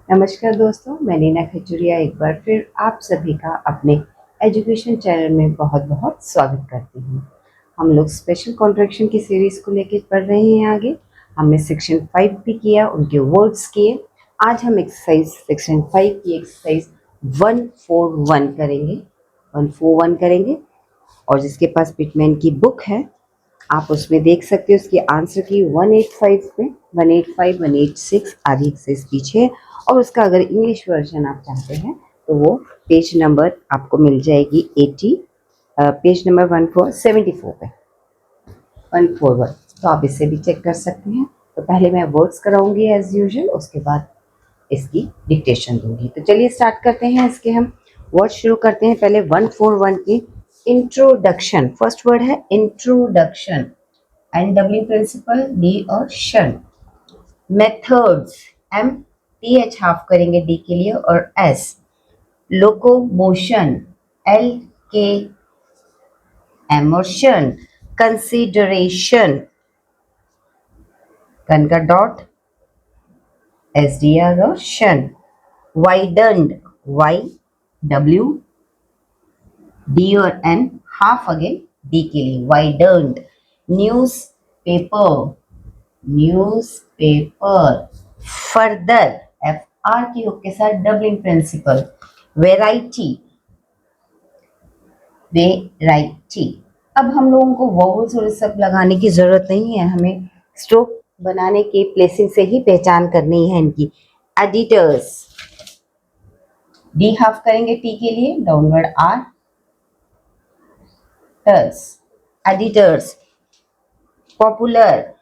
नमस्कार दोस्तों, मैं नीना खजूरिया एक बार फिर आप सभी का अपने एजुकेशन चैनल में बहुत बहुत स्वागत करती हूँ। हम लोग स्पेशल कॉन्ट्रैक्शन की सीरीज़ को लेकर पढ़ रहे हैं आगे। हमने सेक्शन 5 भी किया, उनके वर्ड्स किए। आज हम एक्सरसाइज सेक्शन 5 की एक्सरसाइज 141 करेंगे 141 करेंगे। और जिसके पास पिटमैन की बुक है आप उसमें देख सकते हो उसकी आंसर की 185 में 185 186 आदि एक्सरसाइज पीछे है। और उसका अगर इंग्लिश वर्जन आप चाहते हैं तो वो पेज नंबर आपको मिल जाएगी 80, पेज नंबर 1474 पे 141। तो आप इससे भी चेक कर सकते हैं। तो पहले मैं वर्ड्स कराऊंगी एज यूजुअल, उसके बाद इसकी डिक्टेशन दूंगी। तो चलिए स्टार्ट करते हैं। इसके हम वर्ड शुरू करते हैं। पहले 141 की इंट्रोडक्शन। फर्स्ट वर्ड है इंट्रोडक्शन। NW प्रिंसिपल, डी और शन। मेथड्स, MTH हाफ करेंगे डी के लिए और S। लोकोमोशन, LKM और शन। कंसिडरेशन, कन का डॉट SDR और शन। वाइडन्ड, YW, डी और N हाफ अगेन डी के लिए widened. News paper, newspaper. Further, FR की हुक के साथ डबलिंग प्रिंसिपल। Variety, variety. अब हम लोगों को वोवेल्स और सब लगाने की जरूरत नहीं है, हमें स्ट्रोक बनाने के प्लेसिंग से ही पहचान करनी है इनकी। एडिटर्स, डी हाफ करेंगे टी के लिए, डाउनवर्ड आर, टर्स। एडिटर्स। पॉपुलर,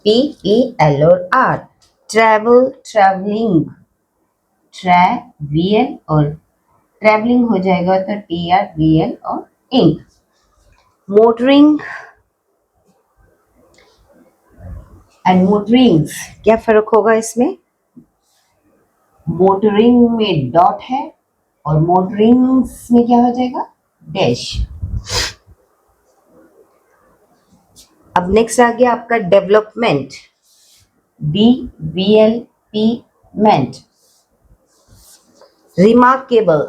PAL और R। ट्रैवल, ट्रैवलिंग, ट्रैवियल और ट्रैवलिंग हो जाएगा तो TRVL और इंक। मोटरिंग एंड मोटरिंग्स, क्या फर्क होगा इसमें? मोटरिंग में डॉट है और मोटरिंग्स में क्या हो जाएगा? डैश। अब नेक्स्ट आ गया आपका डेवलपमेंट, DVLP मेंट। रिमार्केबल,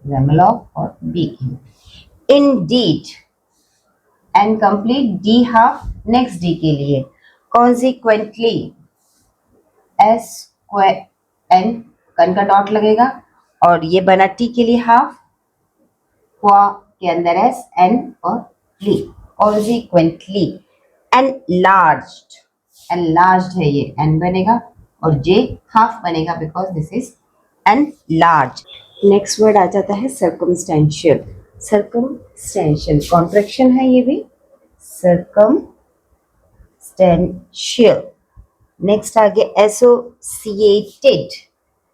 रेमलॉक और बीकिंग। Indeed and complete, D half next D के लिए। कॉन्सिक्वेंटली, SQN, कन का डॉट लगेगा और ये बना टी के लिए हाफ, क्वा के अंदर S, N और ली। कॉन्सिक्वेंटली। एनलार्ज्ड, एनलार्ज्ड है ये, N बनेगा और J हाफ बनेगा because this is enlarge. Next word आ जाता है सर्कमस्टेंशियल। सर्कमस्टेंशियल कॉन्ट्रैक्शन है ये भी, सर्कमस्टेंशियल। नेक्स्ट आ गया एसोसिएटेड,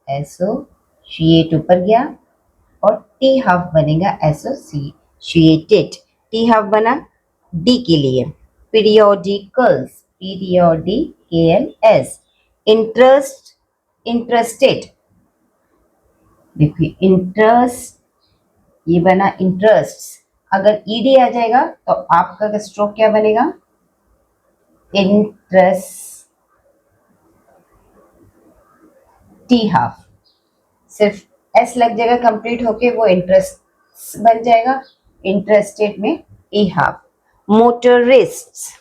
एसोसिएट ऊपर गया और टी हाफ बनेगा एसोसिएटेड। टी हाफ बना डी के लिए। Periodicals, PERIODKLS। इंटरेस्ट, इंटरेस्टेड, देखिए इंटरेस्ट ये बना इंटरेस्ट। अगर ईडी आ जाएगा तो आपका स्ट्रोक क्या बनेगा? Interest T half. सिर्फ एस लग जाएगा, कंप्लीट होके वो इंटरेस्ट बन जाएगा। इंटरेस्टेड में T half. Motorist,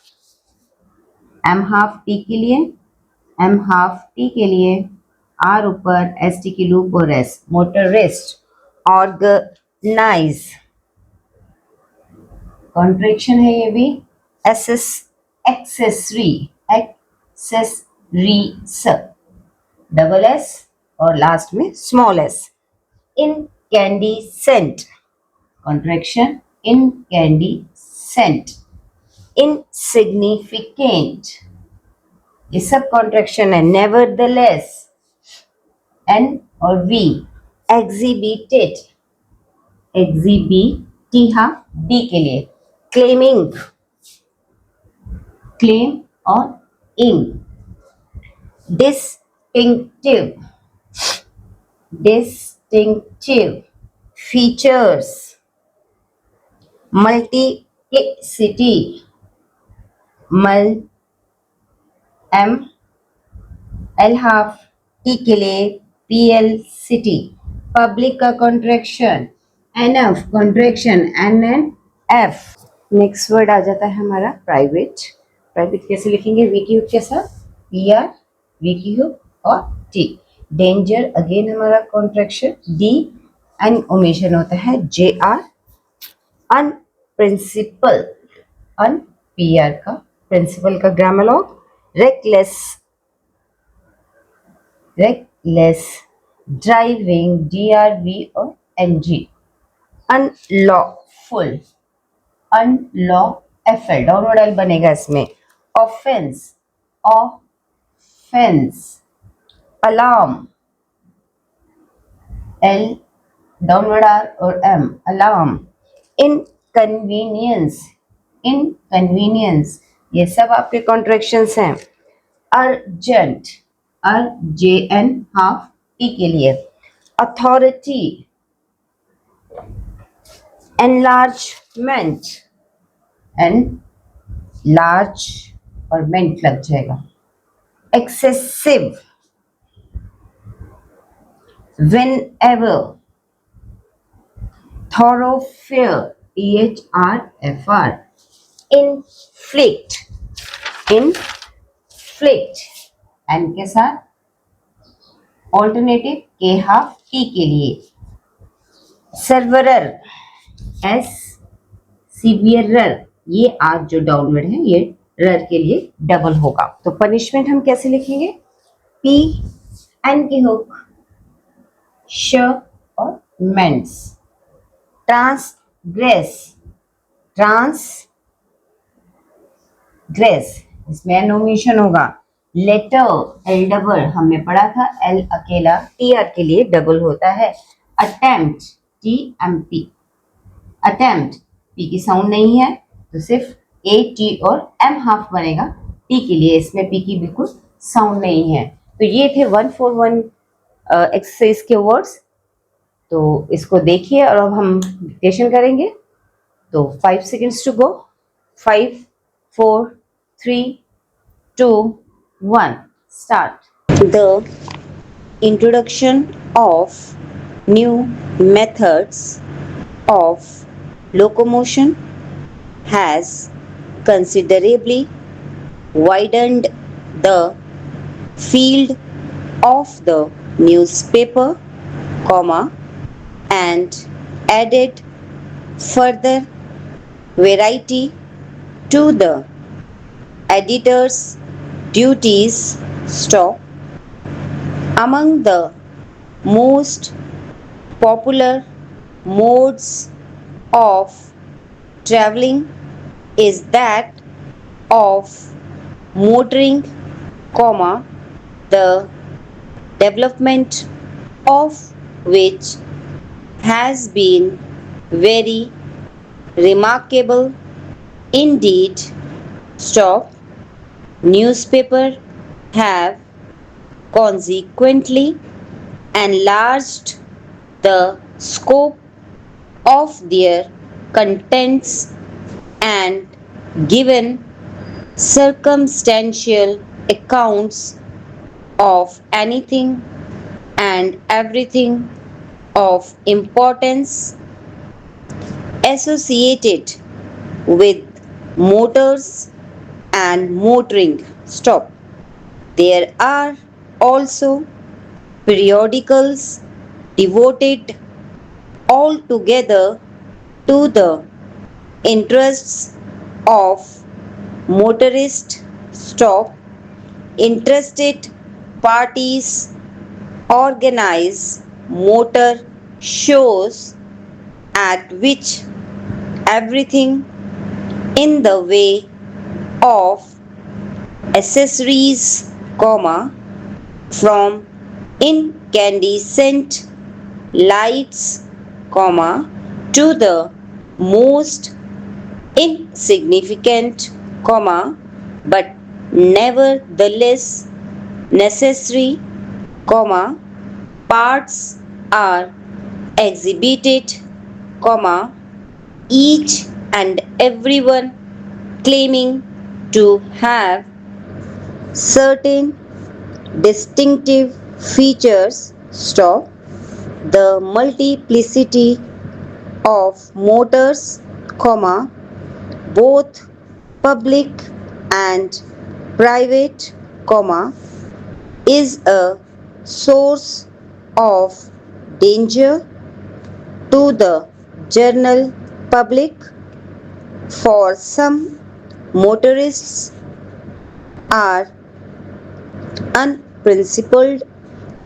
M half T के लिए, एम हाफ टी के लिए, आर ऊपर एस टी की लूप और एस। मोटरिस्ट। ऑर्गेनाइज, कॉन्ट्रैक्शन है ये भी। Access, accessory, accessories, double S और लास्ट में small S. Incandescent, contraction incandescent. Insignificant, ये सब कॉन्ट्रैक्शन है। नेवरदलेस, एन और V. Exhibited, exhibit half D के लिए। क्लेमिंग, क्लेम और ing. Distinctive, distinctive. Features, multiplicity, mul M L half, T के लिए पी एल सिटी, पब्लिक का contraction N F contraction N N F. Next word आ जाता है हमारा प्राइवेट। प्राइवेट कैसे लिखेंगे? वी की के साथ पी आर, वी की और टी। डेंजर अगेन हमारा कॉन्ट्रैक्शन डी, एन ओमिशन होता है J R. Unprincipled, un P R का, प्रिंसिपल का grammalogue. Reckless, reckless driving D R V और N G. Unlawful, unlaw F L downward L बनेगा इसमें। Offence, offence. Alarm, L downward R और M, alarm. Inconvenience, inconvenience, ये सब आपके contractions हैं। Urgent, R J N half T के लिए। अथॉरिटी, एनलार्जमेंट, एन लार्ज और मेंट लग जाएगा। Excessive, whenever, thoroughfare, THRFR, inflict, inflict, N के साथ ऑल्टरनेटिव के हाफ टी के लिए। सर्वरर, एस सीवियरर, ये आज जो डाउनवर्ड है ये रर के लिए डबल होगा। तो पनिशमेंट हम कैसे लिखेंगे? पी एन की हुक, श और मेंस। ट्रांसग्रेस, ट्रांसग्रेस, इसमें एन ओमिशन होगा। लेटर, एल डबल हमने पढ़ा था, एल अकेला टी आर के लिए डबल होता है। Attempt, T M P, attempt P की साउंड नहीं है तो सिर्फ ए टी और एम हाफ बनेगा टी के लिए, इसमें पी की बिल्कुल साउंड नहीं है। तो ये थे 141 एक्सरसाइज के वर्ड्स। तो इसको देखिए और अब हम डिक्टेशन करेंगे। तो 5 seconds to go. 5 4 3 2 1 start. The introduction of new methods of locomotion has considerably widened the field of the newspaper, and added further variety to the editor's duties. Stop. Among the most popular modes of traveling is that of motoring, the development of which has been very remarkable indeed. Stop. Newspaper have consequently enlarged the scope of their contents and given circumstantial accounts of anything and everything of importance associated with motors and motoring. Stop. There are also periodicals devoted altogether to the interests of motorists. Stop. Interested parties organize motor shows at which everything in the way of accessories, from incandescent lights, to the most insignificant, but nevertheless necessary, parts are exhibited, each and everyone claiming to have certain distinctive features, stop, the multiplicity of motors, comma, both public and private, comma, is a source of danger to the general public. For some, motorists are unprincipled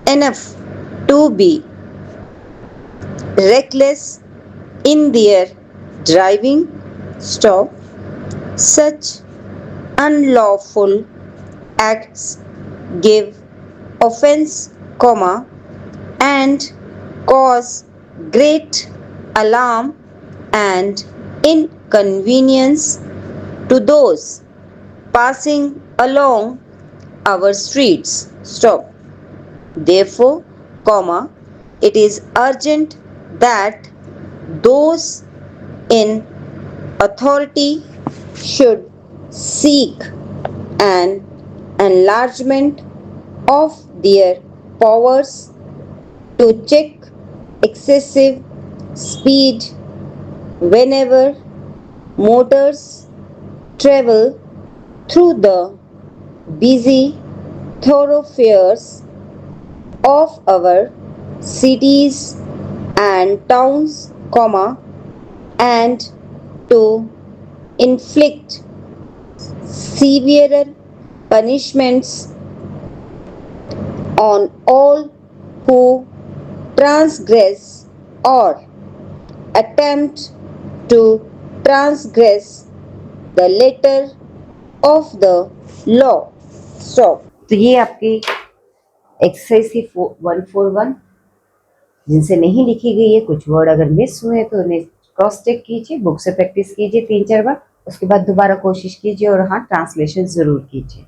enough to be reckless in their driving. Stop. Such unlawful acts give offense, comma, and cause great alarm and inconvenience to those passing along our streets. Stop. Therefore, comma, it is urgent that those in authority should seek an enlargement of their powers to check excessive speed whenever motors travel through the busy thoroughfares of our cities and towns, comma, and to inflict severer punishments on all who transgress or attempt to transgress the letter of the law. Stop. तो ये आपकी exercise थी 141 जिनसे नहीं लिखी गई है। कुछ वर्ड अगर मिस हुए तो उन्हें क्रॉस चेक कीजिए, बुक से प्रैक्टिस कीजिए 3-4 बार, उसके बाद दोबारा कोशिश कीजिए और हाँ ट्रांसलेशन ज़रूर कीजिए।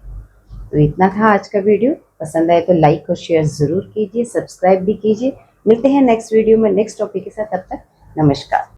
तो इतना था आज का वीडियो। पसंद आए तो लाइक और शेयर ज़रूर कीजिए, सब्सक्राइब भी कीजिए। मिलते हैं नेक्स्ट वीडियो में नेक्स्ट टॉपिक के साथ। तब तक नमस्कार।